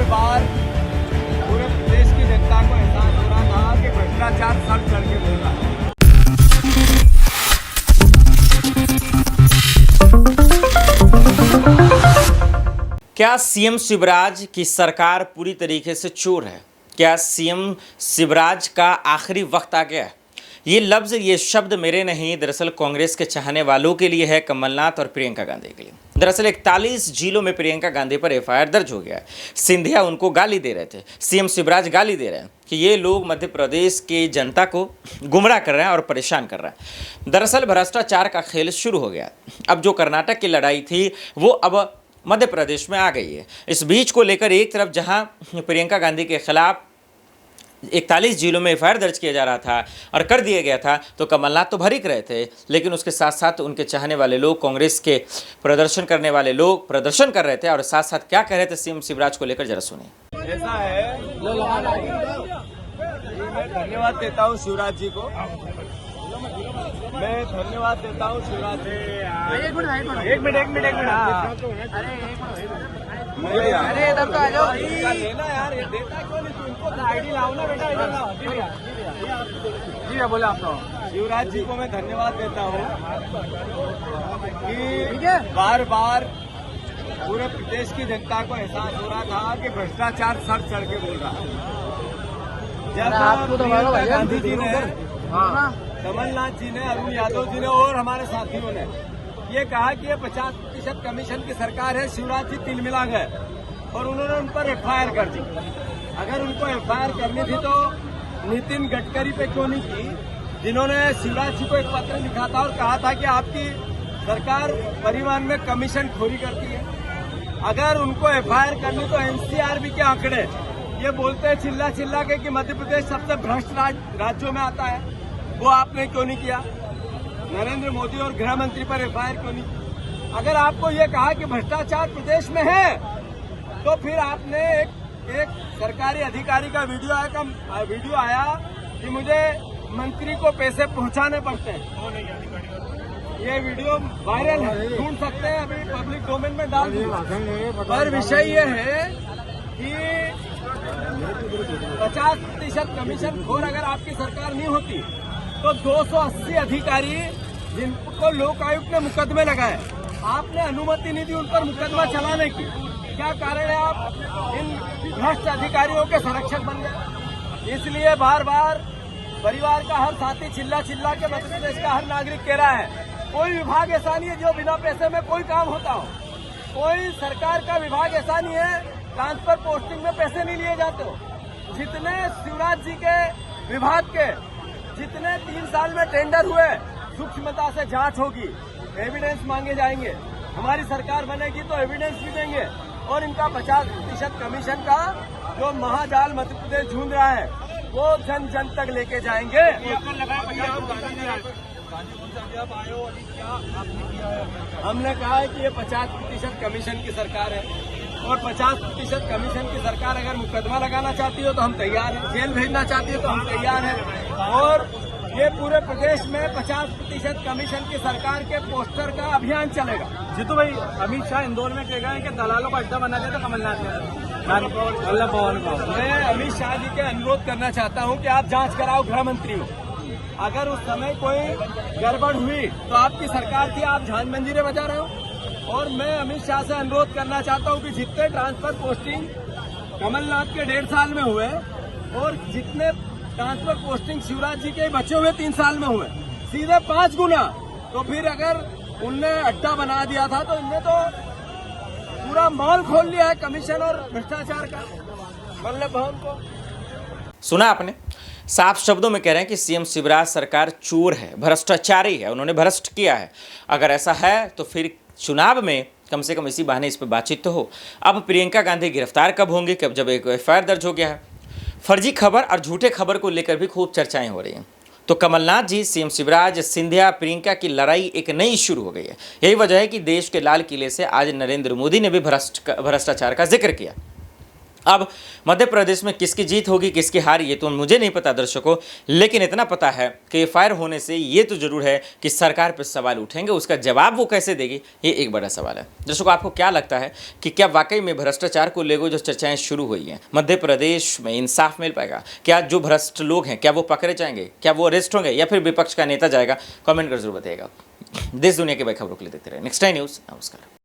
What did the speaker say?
बार बार पूरे प्रदेश की जनता को एहसास हो रहा था कि भ्रष्टाचार सर चढ़ के बोल रहा है। क्या सीएम शिवराज की सरकार पूरी तरीके से चोर है? क्या सीएम शिवराज का आखिरी वक्त आ गया है? ये लफ्ज़, ये शब्द मेरे नहीं, दरअसल कांग्रेस के चाहने वालों के लिए है, कमलनाथ और प्रियंका गांधी के लिए। दरअसल 41 जिलों में प्रियंका गांधी पर एफआईआर दर्ज हो गया है। सिंधिया उनको गाली दे रहे थे, सीएम शिवराज गाली दे रहे हैं कि ये लोग मध्य प्रदेश की जनता को गुमराह कर रहे हैं और परेशान कर रहे हैं। दरअसल भ्रष्टाचार का खेल शुरू हो गया। अब जो कर्नाटक की लड़ाई थी वो अब मध्य प्रदेश में आ गई है। इस बीच को लेकर एक तरफ जहां प्रियंका गांधी के खिलाफ 41 जिलों में एफआईआर दर्ज किया जा रहा था और कर दिया गया था, तो कमलनाथ तो भड़क रहे थे, लेकिन उसके साथ साथ उनके चाहने वाले लोग, कांग्रेस के प्रदर्शन करने वाले लोग प्रदर्शन कर रहे थे और साथ साथ क्या कह रहे थे सीएम शिवराज को लेकर, जरा सुनिए। ऐसा है, मैं धन्यवाद देता हूँ शिवराज जी को, मैं धन्यवाद देता हूँ शिवराज जी। एक मिनट अरे इधर तो आ जाओ, लेना यार, ये देता क्यों नहीं? तुमको आईडी लाओ ना बेटा, इधर लाओ। जी भैया, बोले आप लोग। शिवराज जी को मैं धन्यवाद देता हूँ कि बार बार पूरे प्रदेश की जनता को एहसास हो रहा था कि भ्रष्टाचार सर चढ़ के बोल रहा है। जब प्रियंका गांधी जी ने, कमलनाथ जी ने, अरुण यादव जी ने और हमारे साथियों ने ये कहा कि ये 50% कमीशन की सरकार है, शिवराज जी तिल मिला गए और उन्होंने उन पर एफआईआर कर दी। अगर उनको एफआईआर करनी थी तो नितिन गडकरी पे क्यों नहीं की, जिन्होंने शिवराज जी को एक पत्र लिखा था और कहा था कि आपकी सरकार परिवहन में कमीशन खोरी करती है। अगर उनको एफआईआर करनी तो एनसीआरबी के आंकड़े ये बोलते हैं चिल्ला के कि मध्य प्रदेश सबसे भ्रष्ट राज्यों में आता है, वो आपने क्यों नहीं किया? नरेंद्र मोदी और गृह मंत्री पर एफआईआर क्यों नहीं? अगर आपको ये कहा कि भ्रष्टाचार प्रदेश में है, तो फिर आपने एक सरकारी अधिकारी का वीडियो आया कि मुझे मंत्री को पैसे पहुंचाने पड़ते हैं। ये वीडियो वायरल है, ढूंढ सकते हैं, अभी पब्लिक डोमेन में डाल दूंगा। पर विषय ये है कि 50% कमीशन खोर अगर आपकी सरकार नहीं होती तो 280 अधिकारी जिनको लोक आयुक्त ने मुकदमे लगाए, आपने अनुमति नहीं दी उन पर मुकदमा चलाने की। क्या कारण है? आप इन भ्रष्ट अधिकारियों के संरक्षक बन गए। इसलिए बार बार परिवार का हर साथी चिल्ला के मध्य प्रदेश का हर नागरिक कह रहा है, कोई विभाग ऐसा नहीं है जो बिना पैसे में कोई काम होता हो। कोई सरकार का विभाग ऐसा नहीं है ट्रांसफर पोस्टिंग में पैसे नहीं लिए जाते हो। जितने शिवराज जी के विभाग के जितने 3 साल में टेंडर हुए, सूक्ष्मता से जांच होगी, एविडेंस मांगे जाएंगे। हमारी सरकार बनेगी तो एविडेंस भी देंगे और इनका 50% कमीशन का जो महाजाल मध्य प्रदेश ढूंढ रहा है वो जन जन तक लेके जाएंगे। हमने कहा है कि ये 50% कमीशन की सरकार है और 50% कमीशन की सरकार अगर मुकदमा लगाना चाहती हो तो हम तैयार हैं, जेल भेजना चाहती हो तो हम तैयार हैं। और ये पूरे प्रदेश में 50% कमीशन की सरकार के पोस्टर का अभियान चलेगा। जीतू भाई, अमित शाह इंदौर में कह गए हैं कि दलालों का अड्डा बना दिया था कमलनाथ ने, वल्लभ भवन को। मैं अमित शाह जी के अनुरोध करना चाहता हूं कि आप जांच कराओ, गृह मंत्री हो। अगर उस समय कोई गड़बड़ हुई तो आपकी सरकार थी, आप झांझ मंजीरे बजा रहे हो। और मैं अमित शाह से अनुरोध करना चाहता हूं कि जितने ट्रांसफर पोस्टिंग कमलनाथ के 1.5 साल में हुए और जितने ट्रांसफर पोस्टिंग शिवराज जी के बचे हुए 3 साल में हुए, सीधे 5 गुना। तो फिर अगर उनने अड्डा बना दिया था तो इनने तो पूरा मॉल खोल लिया है कमीशन और भ्रष्टाचार का, वल्लभ भवन को। सुना आपने, साफ शब्दों में कह रहे हैं कि सीएम शिवराज सरकार चोर है, भ्रष्टाचारी है, उन्होंने भ्रष्ट किया है। अगर ऐसा है तो फिर चुनाव में कम से कम इसी बहाने इस पर बातचीत तो हो। अब प्रियंका गांधी गिरफ्तार कब होंगी, कब जब एक एफआईआर दर्ज हो गया है। फर्जी खबर और झूठे खबर को लेकर भी खूब चर्चाएं हो रही हैं। तो कमलनाथ जी, सीएम शिवराज, सिंधिया, प्रियंका की लड़ाई एक नई शुरू हो गई है। यही वजह है कि देश के लाल किले से आज नरेंद्र मोदी ने भी भ्रष्टाचार का जिक्र किया। अब मध्य प्रदेश में किसकी जीत होगी किसकी हार ये तो मुझे नहीं पता दर्शकों, लेकिन इतना पता है कि एफआईआर होने से ये तो जरूर है कि सरकार पर सवाल उठेंगे, उसका जवाब वो कैसे देगी ये एक बड़ा सवाल है। दर्शकों, आपको क्या लगता है कि क्या वाकई में भ्रष्टाचार को लेकर जो चर्चाएं शुरू हुई हैं मध्य प्रदेश में इंसाफ मिल पाएगा? क्या जो भ्रष्ट लोग हैं क्या वो पकड़े जाएंगे, क्या वो अरेस्ट होंगे या फिर विपक्ष का नेता जाएगा? कमेंट कर जरूर बताइएगा। देश दुनिया के बड़ी खबरों के लिए देखते रहे नेक्स्ट टाइम न्यूज़। नमस्कार।